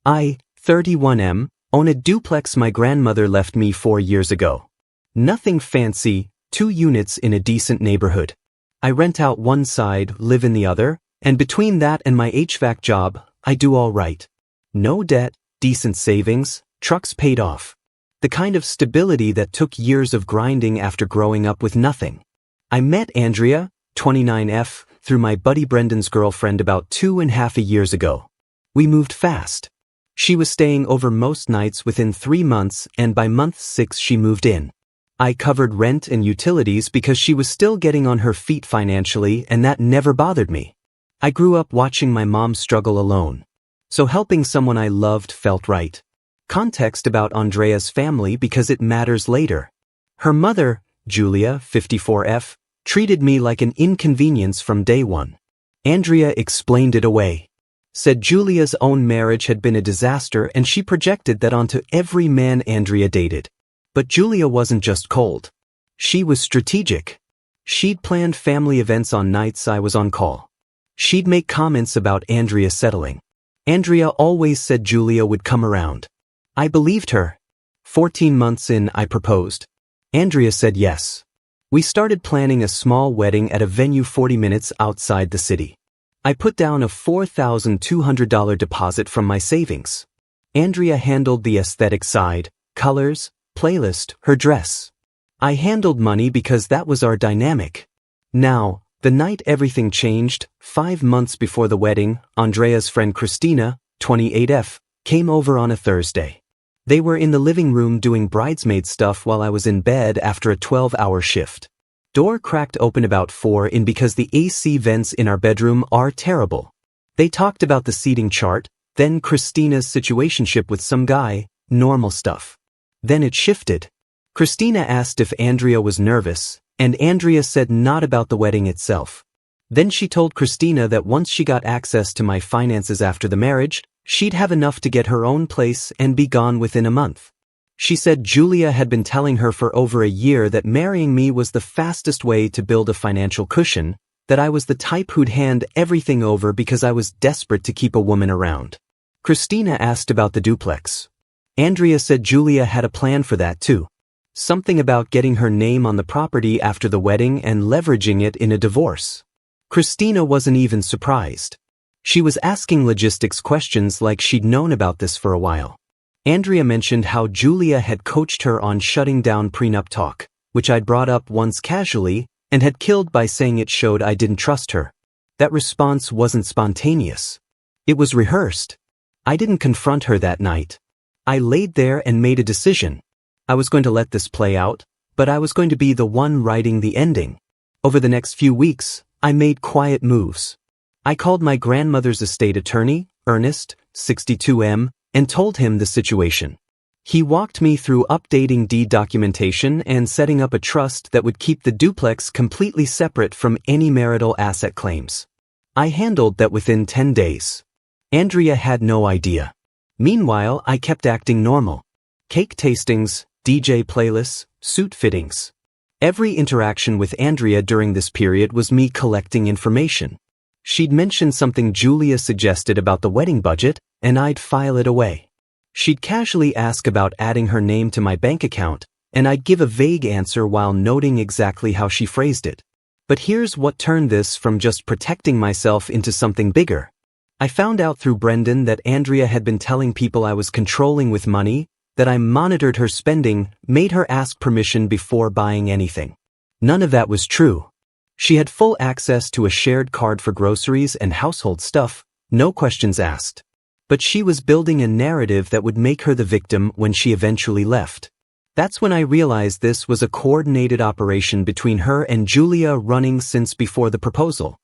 I, 31M, own a duplex my grandmother left me 4 years ago. Nothing fancy, 2 units in a decent neighborhood. I rent out one side, live in the other, and between that and my HVAC job, I do all right. No debt, decent savings, trucks paid off. The kind of stability that took years of grinding after growing up with nothing. I met Andrea, 29F, through my buddy Brendan's girlfriend about 2.5 years ago. We moved fast. She was staying over most nights within 3 months, and by month 6 she moved in. I covered rent and utilities because she was still getting on her feet financially, and that never bothered me. I grew up watching my mom struggle alone. So helping someone I loved felt right. Context about Andrea's family because it matters later. Her mother, Julia, 54F, treated me like an inconvenience from day one. Andrea explained it away. Said Julia's own marriage had been a disaster and she projected that onto every man Andrea dated. But Julia wasn't just cold. She was strategic. She'd planned family events on nights I was on call. She'd make comments about Andrea settling. Andrea always said Julia would come around. I believed her. 14 months in, I proposed. Andrea said yes. We started planning a small wedding at a venue 40 minutes outside the city. I put down a $4,200 deposit from my savings. Andrea handled the aesthetic side, colors, playlist, her dress. I handled money because that was our dynamic. Now, the night everything changed, 5 months before the wedding, Andrea's friend Christina, 28F, came over on a Thursday. They were in the living room doing bridesmaid stuff while I was in bed after a 12-hour shift. Door cracked open about 4 in because the AC vents in our bedroom are terrible. They talked about the seating chart, then Christina's situationship with some guy, normal stuff. Then it shifted. Christina asked if Andrea was nervous, and Andrea said not about the wedding itself. Then she told Christina that once she got access to my finances after the marriage, she'd have enough to get her own place and be gone within a month. She said Julia had been telling her for over a year that marrying me was the fastest way to build a financial cushion, that I was the type who'd hand everything over because I was desperate to keep a woman around. Christina asked about the duplex. Andrea said Julia had a plan for that too. Something about getting her name on the property after the wedding and leveraging it in a divorce. Christina wasn't even surprised. She was asking logistics questions like she'd known about this for a while. Andrea mentioned how Julia had coached her on shutting down prenup talk, which I'd brought up once casually, and had killed by saying it showed I didn't trust her. That response wasn't spontaneous. It was rehearsed. I didn't confront her that night. I laid there and made a decision. I was going to let this play out, but I was going to be the one writing the ending. Over the next few weeks, I made quiet moves. I called my grandmother's estate attorney, Ernest, 62M, and told him the situation. He walked me through updating deed documentation and setting up a trust that would keep the duplex completely separate from any marital asset claims. I handled that within 10 days. Andrea had no idea. Meanwhile, I kept acting normal. Cake tastings, DJ playlists, suit fittings. Every interaction with Andrea during this period was me collecting information. She'd mention something Julia suggested about the wedding budget, and I'd file it away. She'd casually ask about adding her name to my bank account, and I'd give a vague answer while noting exactly how she phrased it. But here's what turned this from just protecting myself into something bigger. I found out through Brendan that Andrea had been telling people I was controlling with money, that I monitored her spending, made her ask permission before buying anything. None of that was true. She had full access to a shared card for groceries and household stuff, no questions asked. But she was building a narrative that would make her the victim when she eventually left. That's when I realized this was a coordinated operation between her and Julia running since before the proposal.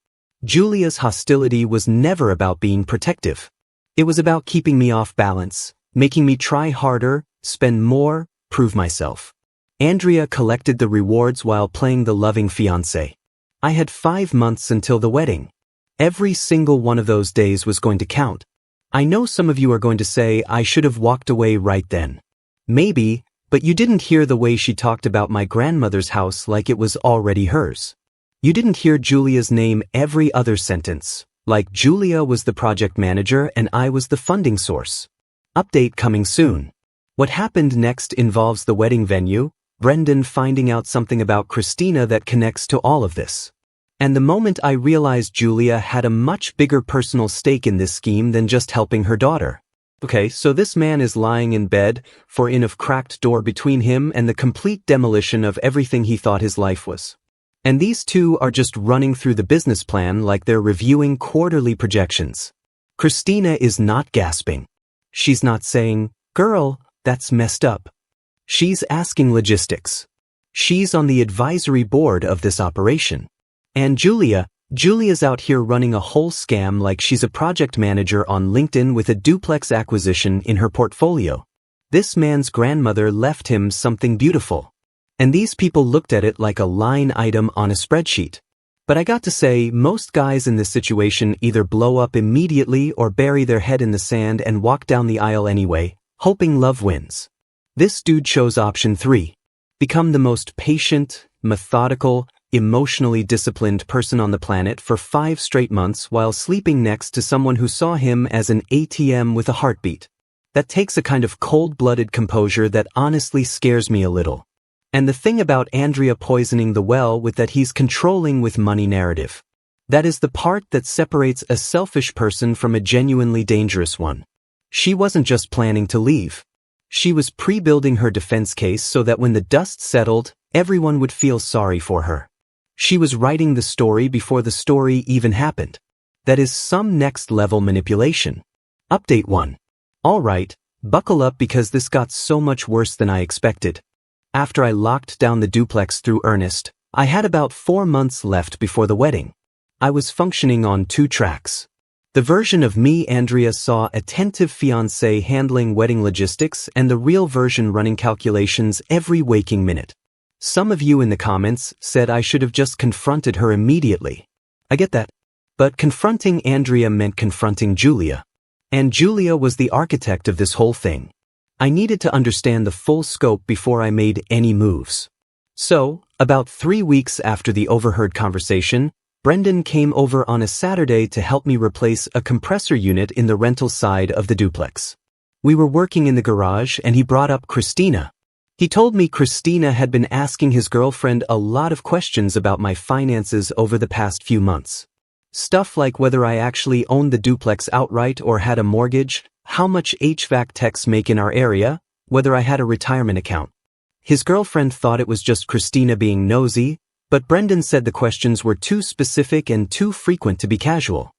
Julia's hostility was never about being protective. It was about keeping me off balance, making me try harder, spend more, prove myself. Andrea collected the rewards while playing the loving fiancé. I had 5 months until the wedding. Every single one of those days was going to count. I know some of you are going to say I should have walked away right then. Maybe, but you didn't hear the way she talked about my grandmother's house like it was already hers. You didn't hear Julia's name every other sentence, like Julia was the project manager and I was the funding source. Update coming soon. What happened next involves the wedding venue, Brendan finding out something about Christina that connects to all of this. And the moment I realized Julia had a much bigger personal stake in this scheme than just helping her daughter. Okay, so this man is lying in bed, for in a cracked door between him and the complete demolition of everything he thought his life was. And these two are just running through the business plan like they're reviewing quarterly projections. Christina is not gasping. She's not saying, "Girl, that's messed up." She's asking logistics. She's on the advisory board of this operation. And Julia's out here running a whole scam like she's a project manager on LinkedIn with a duplex acquisition in her portfolio. This man's grandmother left him something beautiful. And these people looked at it like a line item on a spreadsheet. But I got to say, most guys in this situation either blow up immediately or bury their head in the sand and walk down the aisle anyway, hoping love wins. This dude chose option 3. Become the most patient, methodical, emotionally disciplined person on the planet for 5 straight months while sleeping next to someone who saw him as an ATM with a heartbeat. That takes a kind of cold-blooded composure that honestly scares me a little. And the thing about Andrea poisoning the well with that he's controlling with money narrative. That is the part that separates a selfish person from a genuinely dangerous one. She wasn't just planning to leave. She was pre-building her defense case so that when the dust settled, everyone would feel sorry for her. She was writing the story before the story even happened. That is some next-level manipulation. Update 1. Alright, buckle up because this got so much worse than I expected. After I locked down the duplex through Ernest, I had about 4 months left before the wedding. I was functioning on 2 tracks. The version of me Andrea saw attentive fiancé handling wedding logistics and the real version running calculations every waking minute. Some of you in the comments said I should have just confronted her immediately. I get that. But confronting Andrea meant confronting Julia. And Julia was the architect of this whole thing. I needed to understand the full scope before I made any moves. So, about 3 weeks after the overheard conversation, Brendan came over on a Saturday to help me replace a compressor unit in the rental side of the duplex. We were working in the garage and he brought up Christina. He told me Christina had been asking his girlfriend a lot of questions about my finances over the past few months. Stuff like whether I actually owned the duplex outright or had a mortgage, how much HVAC techs make in our area, whether I had a retirement account. His girlfriend thought it was just Christina being nosy, but Brendan said the questions were too specific and too frequent to be casual.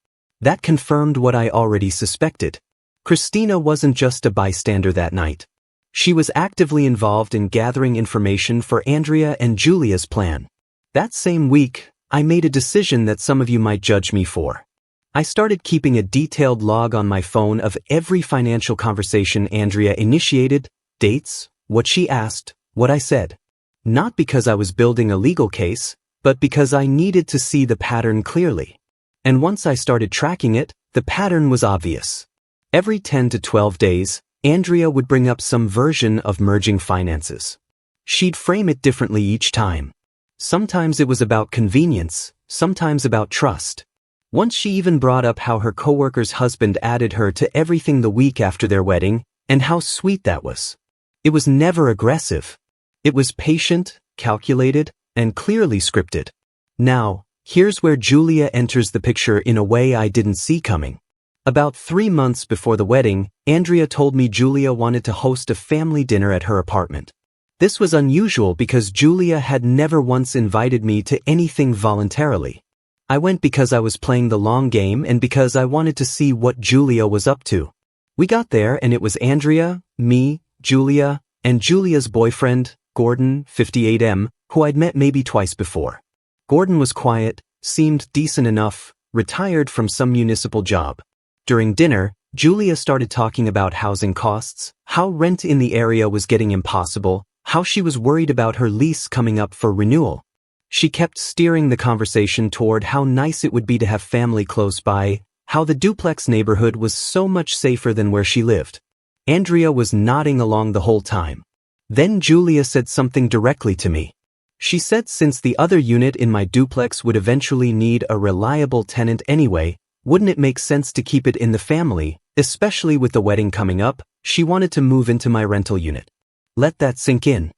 That confirmed what I already suspected. Christina wasn't just a bystander that night. She was actively involved in gathering information for Andrea and Julia's plan. That same week, I made a decision that some of you might judge me for. I started keeping a detailed log on my phone of every financial conversation Andrea initiated, dates, what she asked, what I said. Not because I was building a legal case, but because I needed to see the pattern clearly. And once I started tracking it, the pattern was obvious. Every 10 to 12 days, Andrea would bring up some version of merging finances. She'd frame it differently each time. Sometimes it was about convenience, sometimes about trust. Once she even brought up how her coworker's husband added her to everything the week after their wedding, and how sweet that was. It was never aggressive. It was patient, calculated, and clearly scripted. Now, here's where Julia enters the picture in a way I didn't see coming. About 3 months before the wedding, Andrea told me Julia wanted to host a family dinner at her apartment. This was unusual because Julia had never once invited me to anything voluntarily. I went because I was playing the long game and because I wanted to see what Julia was up to. We got there and it was Andrea, me, Julia, and Julia's boyfriend, Gordon, 58M, who I'd met maybe twice before. Gordon was quiet, seemed decent enough, retired from some municipal job. During dinner, Julia started talking about housing costs, how rent in the area was getting impossible, how she was worried about her lease coming up for renewal. She kept steering the conversation toward how nice it would be to have family close by, how the duplex neighborhood was so much safer than where she lived. Andrea was nodding along the whole time. Then Julia said something directly to me. She said since the other unit in my duplex would eventually need a reliable tenant anyway, Wouldn't it make sense to keep it in the family, especially with the wedding coming up? She wanted to move into my rental unit. Let that sink in.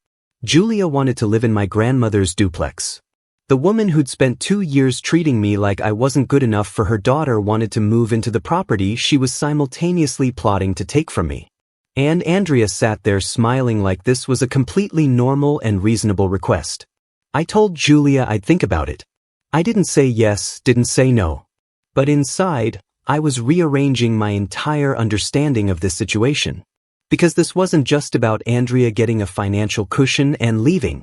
Julia wanted to live in my grandmother's duplex. The woman who'd spent 2 years treating me like I wasn't good enough for her daughter wanted to move into the property she was simultaneously plotting to take from me. And Andrea sat there smiling like this was a completely normal and reasonable request. I told Julia I'd think about it. I didn't say yes, didn't say no. But inside, I was rearranging my entire understanding of this situation. Because this wasn't just about Andrea getting a financial cushion and leaving.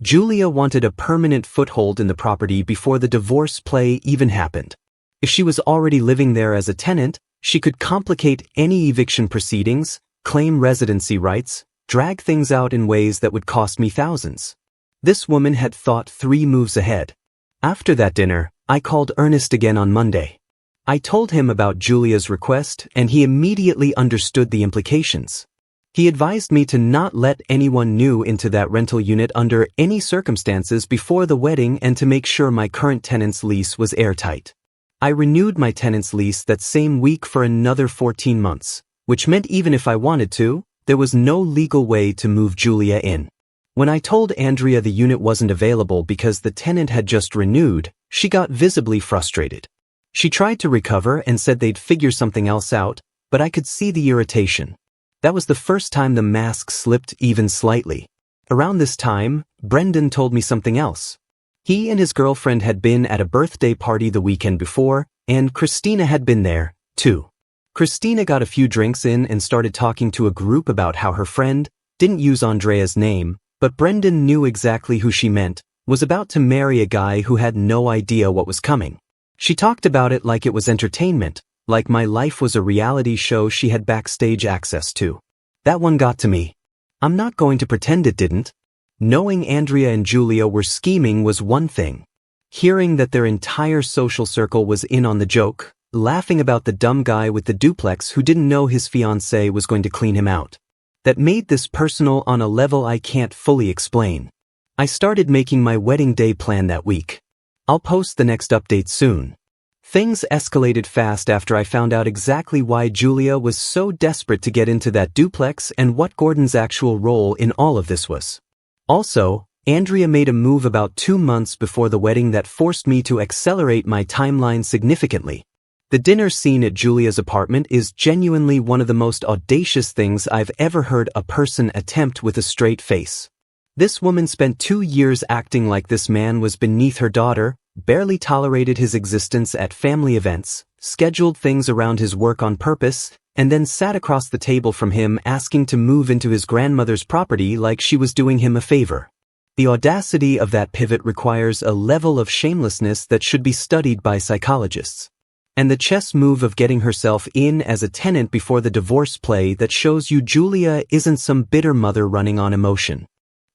Julia wanted a permanent foothold in the property before the divorce play even happened. If she was already living there as a tenant, she could complicate any eviction proceedings, claim residency rights, drag things out in ways that would cost me thousands. This woman had thought 3 moves ahead. After that dinner, I called Ernest again on Monday. I told him about Julia's request and he immediately understood the implications. He advised me to not let anyone new into that rental unit under any circumstances before the wedding and to make sure my current tenant's lease was airtight. I renewed my tenant's lease that same week for another 14 months, which meant even if I wanted to, there was no legal way to move Julia in. When I told Andrea the unit wasn't available because the tenant had just renewed, she got visibly frustrated. She tried to recover and said they'd figure something else out, but I could see the irritation. That was the first time the mask slipped even slightly. Around this time, Brendan told me something else. He and his girlfriend had been at a birthday party the weekend before, and Christina had been there, too. Christina got a few drinks in and started talking to a group about how her friend didn't use Andrea's name, but Brendan knew exactly who she meant, was about to marry a guy who had no idea what was coming. She talked about it like it was entertainment, like my life was a reality show she had backstage access to. That one got to me. I'm not going to pretend it didn't. Knowing Andrea and Julia were scheming was one thing. Hearing that their entire social circle was in on the joke, laughing about the dumb guy with the duplex who didn't know his fiancée was going to clean him out. That made this personal on a level I can't fully explain. I started making my wedding day plan that week. I'll post the next update soon. Things escalated fast after I found out exactly why Julia was so desperate to get into that duplex and what Gordon's actual role in all of this was. Also, Andrea made a move about 2 months before the wedding that forced me to accelerate my timeline significantly. The dinner scene at Julia's apartment is genuinely one of the most audacious things I've ever heard a person attempt with a straight face. This woman spent 2 years acting like this man was beneath her daughter, barely tolerated his existence at family events, scheduled things around his work on purpose, and then sat across the table from him asking to move into his grandmother's property like she was doing him a favor. The audacity of that pivot requires a level of shamelessness that should be studied by psychologists. And the chess move of getting herself in as a tenant before the divorce play that shows you Julia isn't some bitter mother running on emotion.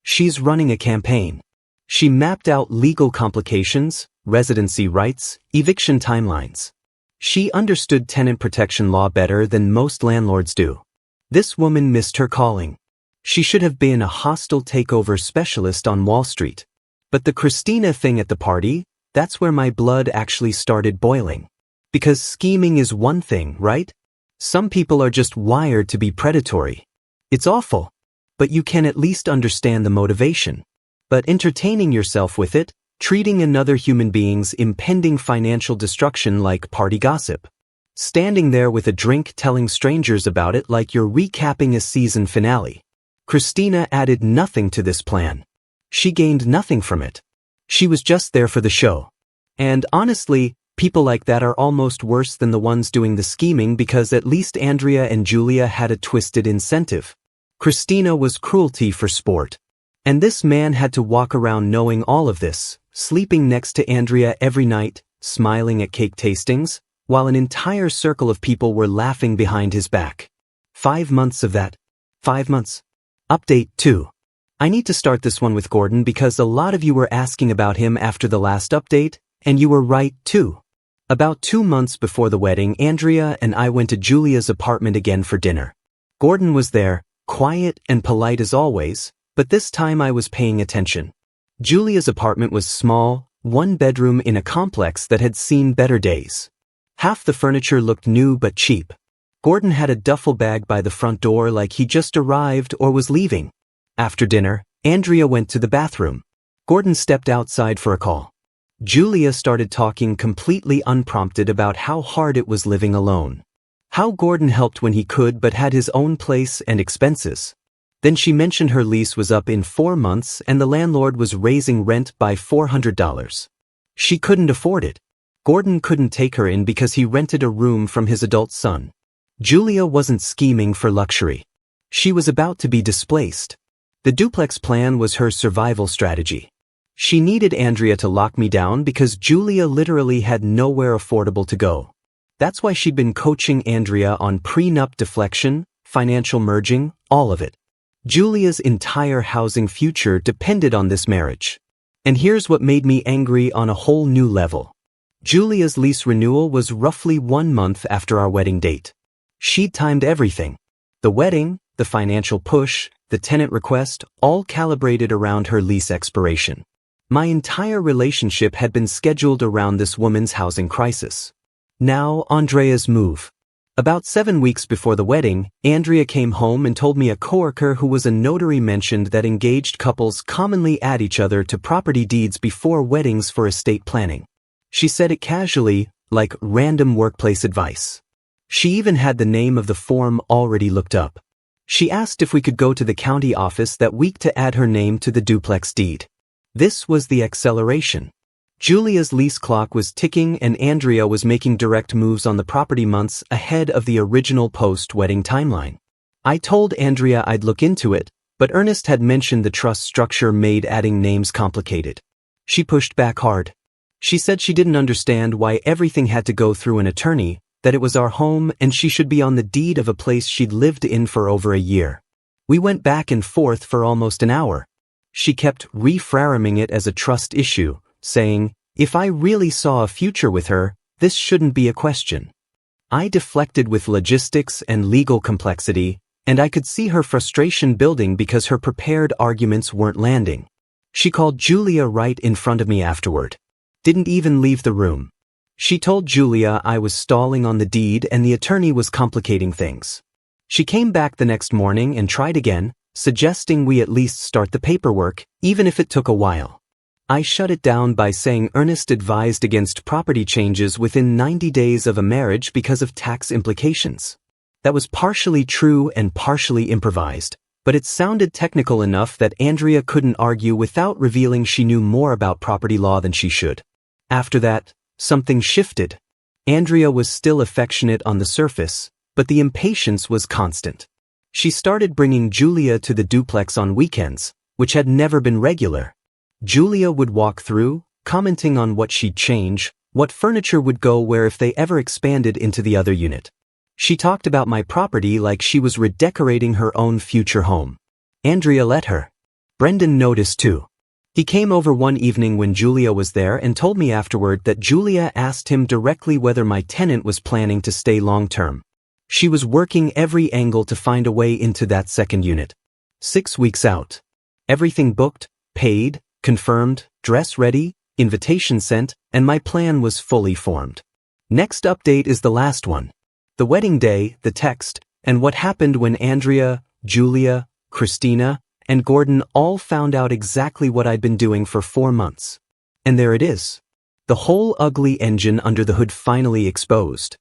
She's running a campaign. She mapped out legal complications, residency rights, eviction timelines. She understood tenant protection law better than most landlords do. This woman missed her calling. She should have been a hostile takeover specialist on Wall Street. But the Christina thing at the party, that's where my blood actually started boiling. Because scheming is one thing, right? Some people are just wired to be predatory. It's awful. But you can at least understand the motivation. But entertaining yourself with it, treating another human being's impending financial destruction like party gossip. Standing there with a drink telling strangers about it like you're recapping a season finale. Christina added nothing to this plan. She gained nothing from it. She was just there for the show. And honestly, people like that are almost worse than the ones doing the scheming because at least Andrea and Julia had a twisted incentive. Christina was cruelty for sport. And this man had to walk around knowing all of this, sleeping next to Andrea every night, smiling at cake tastings, while an entire circle of people were laughing behind his back. 5 months of that. 5 months. Update 2. I need to start this one with Gordon because a lot of you were asking about him after the last update, and you were right too. About 2 months before the wedding, Andrea and I went to Julia's apartment again for dinner. Gordon was there, quiet and polite as always, but this time I was paying attention. Julia's apartment was small, 1 bedroom in a complex that had seen better days. Half the furniture looked new but cheap. Gordon had a duffel bag by the front door like he just arrived or was leaving. After dinner, Andrea went to the bathroom. Gordon stepped outside for a call. Julia started talking completely unprompted about how hard it was living alone. How Gordon helped when he could but had his own place and expenses. Then she mentioned her lease was up in 4 months and the landlord was raising rent by $400. She couldn't afford it. Gordon couldn't take her in because he rented a room from his adult son. Julia wasn't scheming for luxury. She was about to be displaced. The duplex plan was her survival strategy. She needed Andrea to lock me down because Julia literally had nowhere affordable to go. That's why she'd been coaching Andrea on prenup deflection, financial merging, all of it. Julia's entire housing future depended on this marriage. And here's what made me angry on a whole new level. Julia's lease renewal was roughly 1 month after our wedding date. She'd timed everything. The wedding, the financial push, the tenant request, all calibrated around her lease expiration. My entire relationship had been scheduled around this woman's housing crisis. Now, Andrea's move. About 7 weeks before the wedding, Andrea came home and told me a coworker who was a notary mentioned that engaged couples commonly add each other to property deeds before weddings for estate planning. She said it casually, like random workplace advice. She even had the name of the form already looked up. She asked if we could go to the county office that week to add her name to the duplex deed. This was the acceleration. Julia's lease clock was ticking and Andrea was making direct moves on the property months ahead of the original post-wedding timeline. I told Andrea I'd look into it, but Ernest had mentioned the trust structure made adding names complicated. She pushed back hard. She said she didn't understand why everything had to go through an attorney, that it was our home and she should be on the deed of a place she'd lived in for over a year. We went back and forth for almost an hour. She kept reframing it as a trust issue, saying, if I really saw a future with her, this shouldn't be a question. I deflected with logistics and legal complexity, and I could see her frustration building because her prepared arguments weren't landing. She called Julia right in front of me afterward. Didn't even leave the room. She told Julia I was stalling on the deed and the attorney was complicating things. She came back the next morning and tried again, suggesting we at least start the paperwork, even if it took a while. I shut it down by saying Ernest advised against property changes within 90 days of a marriage because of tax implications. That was partially true and partially improvised, but it sounded technical enough that Andrea couldn't argue without revealing she knew more about property law than she should. After that, something shifted. Andrea was still affectionate on the surface, but the impatience was constant. She started bringing Julia to the duplex on weekends, which had never been regular. Julia would walk through, commenting on what she'd change, what furniture would go where if they ever expanded into the other unit. She talked about my property like she was redecorating her own future home. Andrea let her. Brendan noticed too. He came over one evening when Julia was there and told me afterward that Julia asked him directly whether my tenant was planning to stay long-term. She was working every angle to find a way into that second unit. 6 weeks out. Everything booked, paid, confirmed, dress ready, invitation sent, and my plan was fully formed. Next update is the last one. The wedding day, the text, and what happened when Andrea, Julia, Christina, and Gordon all found out exactly what I'd been doing for 4 months. And there it is. The whole ugly engine under the hood finally exposed.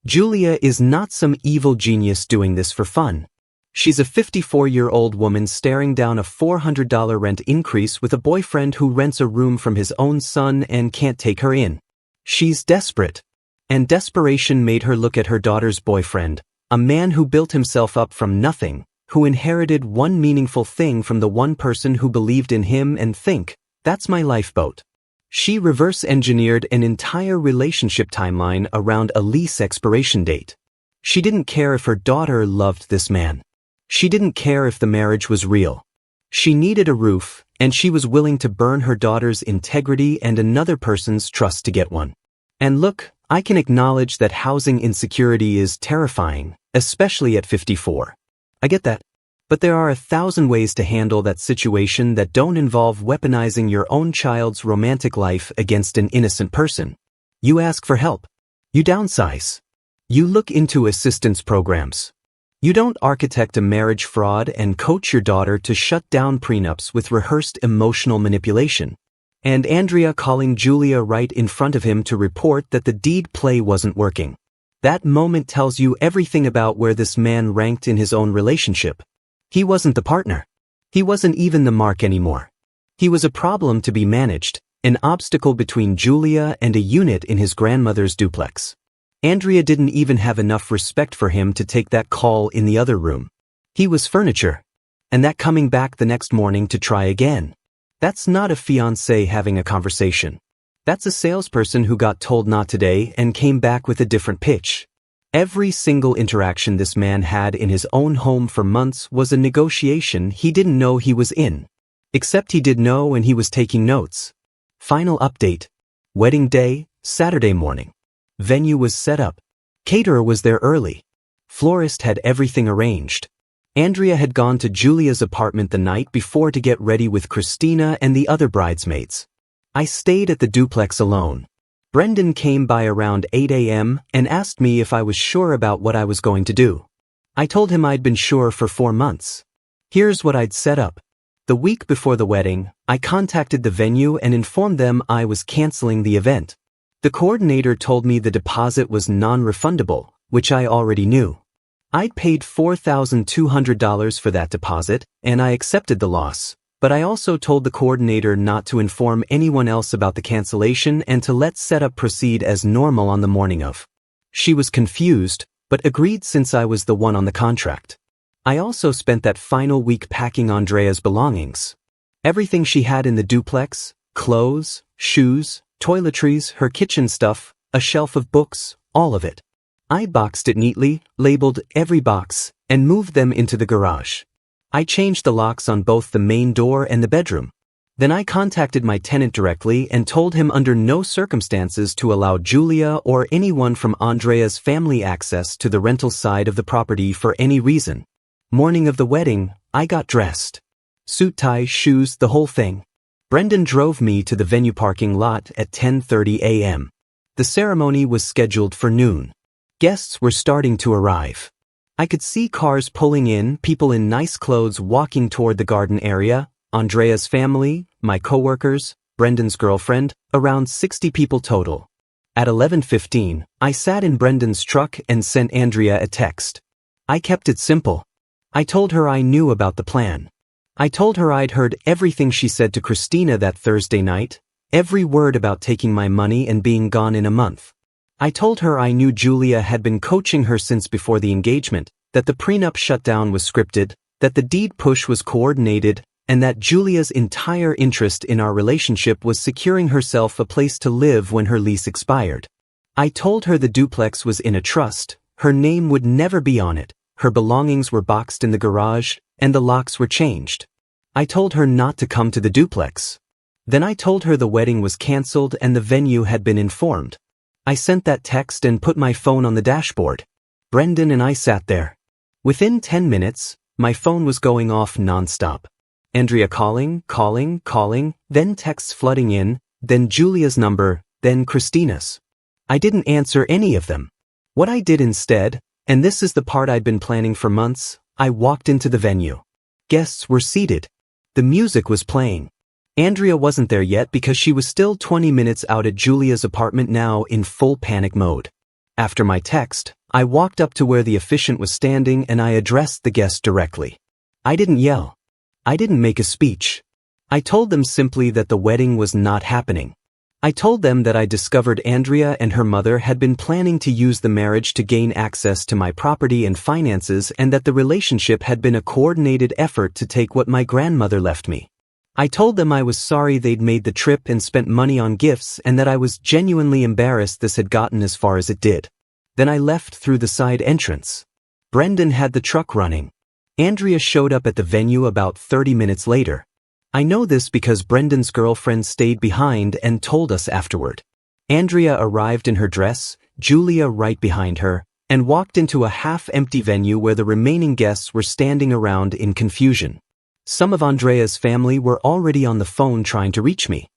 Julia is not some evil genius doing this for fun. She's a 54-year-old woman staring down a $400 rent increase with a boyfriend who rents a room from his own son and can't take her in. She's desperate. And desperation made her look at her daughter's boyfriend, a man who built himself up from nothing, who inherited one meaningful thing from the one person who believed in him and think, that's my lifeboat. She reverse-engineered an entire relationship timeline around a lease expiration date. She didn't care if her daughter loved this man. She didn't care if the marriage was real. She needed a roof, and she was willing to burn her daughter's integrity and another person's trust to get one. And look, I can acknowledge that housing insecurity is terrifying, especially at 54. I get that. But there are 1,000 ways to handle that situation that don't involve weaponizing your own child's romantic life against an innocent person. You ask for help. You downsize. You look into assistance programs. You don't architect a marriage fraud and coach your daughter to shut down prenups with rehearsed emotional manipulation. And Andrea calling Julia right in front of him to report that the deed play wasn't working. That moment tells you everything about where this man ranked in his own relationship. He wasn't the partner. He wasn't even the mark anymore. He was a problem to be managed, an obstacle between Julia and a unit in his grandmother's duplex. Andrea didn't even have enough respect for him to take that call in the other room. He was furniture. And that coming back the next morning to try again. That's not a fiancé having a conversation. That's a salesperson who got told not today and came back with a different pitch. Every single interaction this man had in his own home for months was a negotiation he didn't know he was in. Except he did know and he was taking notes. Final update. Wedding day, Saturday morning. Venue was set up. Caterer was there early. Florist had everything arranged. Andrea had gone to Julia's apartment the night before to get ready with Christina and the other bridesmaids. I stayed at the duplex alone. Brendan came by around 8 a.m. and asked me if I was sure about what I was going to do. I told him I'd been sure for 4 months. Here's what I'd set up. The week before the wedding, I contacted the venue and informed them I was canceling the event. The coordinator told me the deposit was non-refundable, which I already knew. I'd paid $4,200 for that deposit, and I accepted the loss, but I also told the coordinator not to inform anyone else about the cancellation and to let setup proceed as normal on the morning of. She was confused, but agreed since I was the one on the contract. I also spent that final week packing Andrea's belongings. Everything she had in the duplex, clothes, shoes, toiletries, her kitchen stuff, a shelf of books, all of it. I boxed it neatly, labeled every box, and moved them into the garage. I changed the locks on both the main door and the bedroom. Then I contacted my tenant directly and told him under no circumstances to allow Julia or anyone from Andrea's family access to the rental side of the property for any reason. Morning of the wedding, I got dressed. Suit, tie, shoes, the whole thing. Brendan drove me to the venue parking lot at 10:30 a.m. The ceremony was scheduled for noon. Guests were starting to arrive. I could see cars pulling in, people in nice clothes walking toward the garden area, Andrea's family, my coworkers, Brendan's girlfriend, around 60 people total. At 11:15, I sat in Brendan's truck and sent Andrea a text. I kept it simple. I told her I knew about the plan. I told her I'd heard everything she said to Christina that Thursday night, every word about taking my money and being gone in a month. I told her I knew Julia had been coaching her since before the engagement, that the prenup shutdown was scripted, that the deed push was coordinated, and that Julia's entire interest in our relationship was securing herself a place to live when her lease expired. I told her the duplex was in a trust, her name would never be on it, her belongings were boxed in the garage, and the locks were changed. I told her not to come to the duplex. Then I told her the wedding was canceled and the venue had been informed. I sent that text and put my phone on the dashboard. Brendan and I sat there. Within 10 minutes, my phone was going off nonstop. Andrea calling, then texts flooding in, then Julia's number, then Christina's. I didn't answer any of them. What I did instead, and this is the part I'd been planning for months, I walked into the venue. Guests were seated. The music was playing. Andrea wasn't there yet because she was still 20 minutes out at Julia's apartment now in full panic mode. After my text, I walked up to where the officiant was standing and I addressed the guest directly. I didn't yell. I didn't make a speech. I told them simply that the wedding was not happening. I told them that I discovered Andrea and her mother had been planning to use the marriage to gain access to my property and finances and that the relationship had been a coordinated effort to take what my grandmother left me. I told them I was sorry they'd made the trip and spent money on gifts and that I was genuinely embarrassed this had gotten as far as it did. Then I left through the side entrance. Brendan had the truck running. Andrea showed up at the venue about 30 minutes later. I know this because Brendan's girlfriend stayed behind and told us afterward. Andrea arrived in her dress, Julia right behind her, and walked into a half-empty venue where the remaining guests were standing around in confusion. Some of Andrea's family were already on the phone trying to reach me.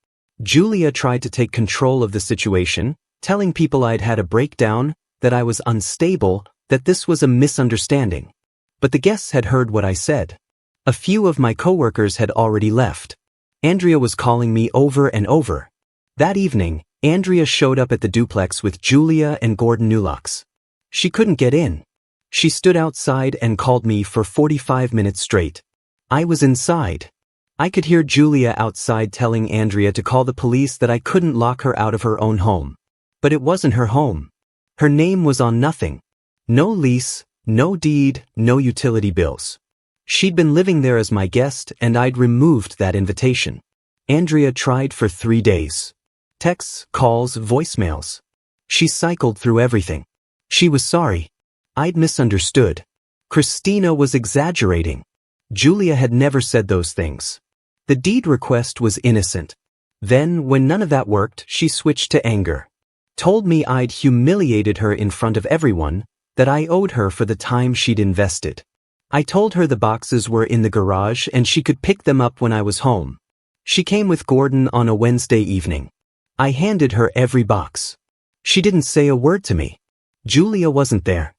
Julia tried to take control of the situation, telling people I'd had a breakdown, that I was unstable, that this was a misunderstanding. But the guests had heard what I said. A few of my coworkers had already left. Andrea was calling me over and over. That evening, Andrea showed up at the duplex with Julia and Gordon Newlocks. She couldn't get in. She stood outside and called me for 45 minutes straight. I was inside. I could hear Julia outside telling Andrea to call the police, that I couldn't lock her out of her own home. But it wasn't her home. Her name was on nothing. No lease, no deed, no utility bills. She'd been living there as my guest, and I'd removed that invitation. Andrea tried for 3 days. Texts, calls, voicemails. She cycled through everything. She was sorry. I'd misunderstood. Christina was exaggerating. Julia had never said those things. The deed request was innocent. Then, when none of that worked, she switched to anger. Told me I'd humiliated her in front of everyone, that I owed her for the time she'd invested. I told her the boxes were in the garage and she could pick them up when I was home. She came with Gordon on a Wednesday evening. I handed her every box. She didn't say a word to me. Julia wasn't there.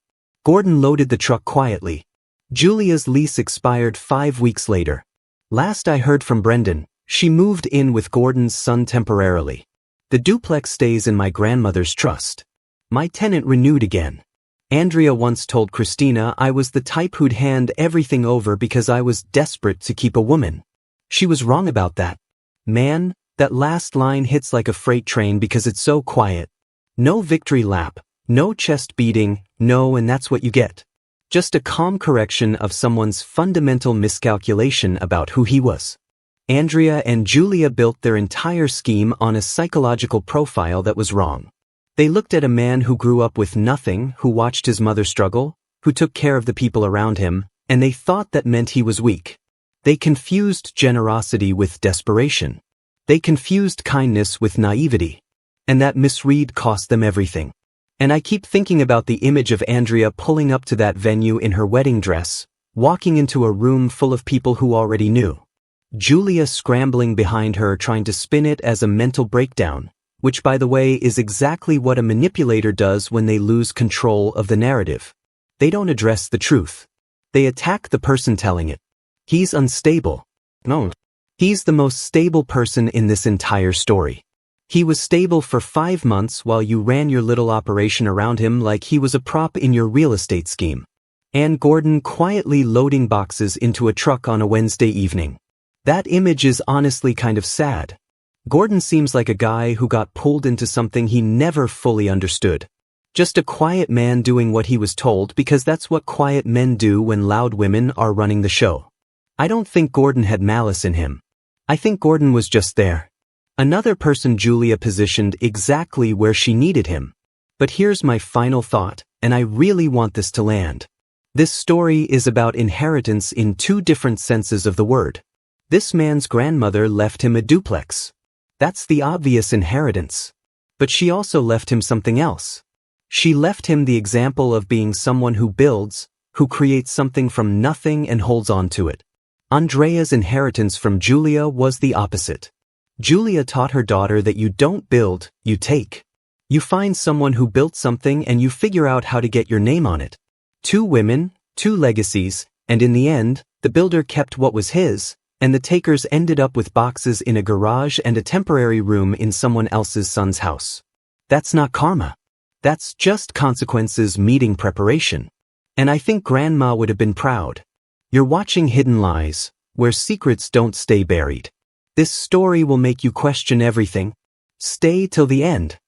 Gordon loaded the truck quietly. Julia's lease expired 5 weeks later. Last I heard from Brendan, she moved in with Gordon's son temporarily. The duplex stays in my grandmother's trust. My tenant renewed again. Andrea once told Christina I was the type who'd hand everything over because I was desperate to keep a woman. She was wrong about that. Man, that last line hits like a freight train because it's so quiet. No victory lap, no chest beating, no, and that's what you get. Just a calm correction of someone's fundamental miscalculation about who he was. Andrea and Julia built their entire scheme on a psychological profile that was wrong. They looked at a man who grew up with nothing, who watched his mother struggle, who took care of the people around him, and they thought that meant he was weak. They confused generosity with desperation. They confused kindness with naivety. And that misread cost them everything. And I keep thinking about the image of Andrea pulling up to that venue in her wedding dress, walking into a room full of people who already knew. Julia scrambling behind her trying to spin it as a mental breakdown, which by the way is exactly what a manipulator does when they lose control of the narrative. They don't address the truth. They attack the person telling it. He's unstable. No. He's the most stable person in this entire story. He was stable for 5 months while you ran your little operation around him like he was a prop in your real estate scheme. And Gordon quietly loading boxes into a truck on a Wednesday evening. That image is honestly kind of sad. Gordon seems like a guy who got pulled into something he never fully understood. Just a quiet man doing what he was told because that's what quiet men do when loud women are running the show. I don't think Gordon had malice in him. I think Gordon was just there. Another person Julia positioned exactly where she needed him. But here's my final thought, and I really want this to land. This story is about inheritance in 2 different senses of the word. This man's grandmother left him a duplex. That's the obvious inheritance. But she also left him something else. She left him the example of being someone who builds, who creates something from nothing and holds on to it. Andrea's inheritance from Julia was the opposite. Julia taught her daughter that you don't build, you take. You find someone who built something and you figure out how to get your name on it. 2 women, 2 legacies, and in the end, the builder kept what was his, and the takers ended up with boxes in a garage and a temporary room in someone else's son's house. That's not karma. That's just consequences meeting preparation. And I think Grandma would have been proud. You're watching Hidden Lies, where secrets don't stay buried. This story will make you question everything. Stay till the end.